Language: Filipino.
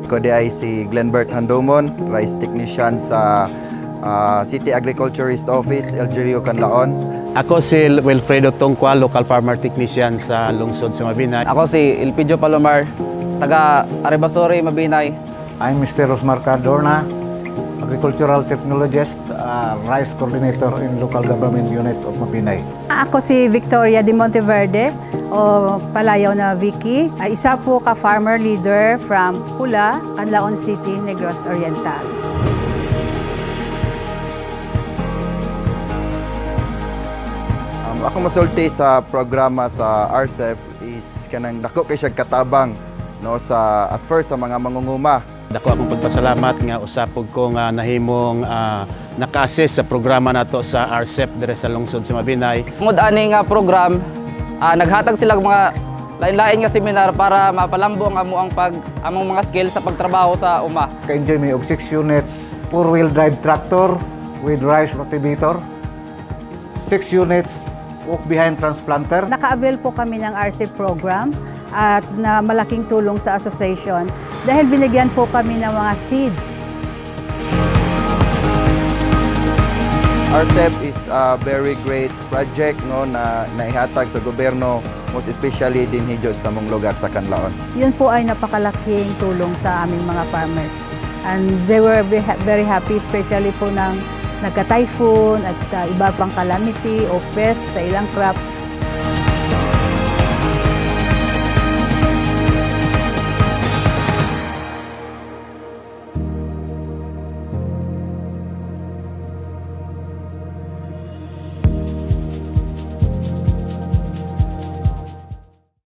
Ko di ay si Glenbert Handomon, Rice Technician sa City Agriculturist Office, Elgerio Canlaon. Ako si Wilfredo Tongqual, Local Farmer Technician sa lungsod sa Mabinay. Ako si Elpidio Palomar, taga Aribasori, Mabinay. I'm Mr. Rosmar Cardorna, Agricultural Technologist, Rice Coordinator in Local Government Units of Mabinay. Ako si Victoria de Monteverde, o palayaw na Vicky. Isa po ka-farmer leader from Hula, Canlaon City, Negros Oriental. Ako masulti sa programa sa RCEP is kanang dako kay siya katabang no sa at first sa mga mangunguma. Dako akong pagpasalamat nga usapog ko nga nahimong naka-assist sa programa nato sa RCEP dire sa lungsod sa Mabinay. Tungod ani nga program, naghatag sila mga lain-lain nga seminar para mapalambo ang among mga skills sa pagtrabaho sa uma. Ka-enjoy may og 6 units, 4-wheel drive tractor with rice cultivator, 6 units walk-behind transplanter. Naka-avail po kami ng RCEP program at na malaking tulong sa association dahil binigyan po kami ng mga seeds. RCEP is a very great project no na naihatag sa gobyerno, most especially din hijod sa mong lugar sa Canlaon. Yun po ay napakalaking tulong sa aming mga farmers. And they were very happy, especially po ng nagka-typhoon at iba pang calamity o pest sa ilang crop.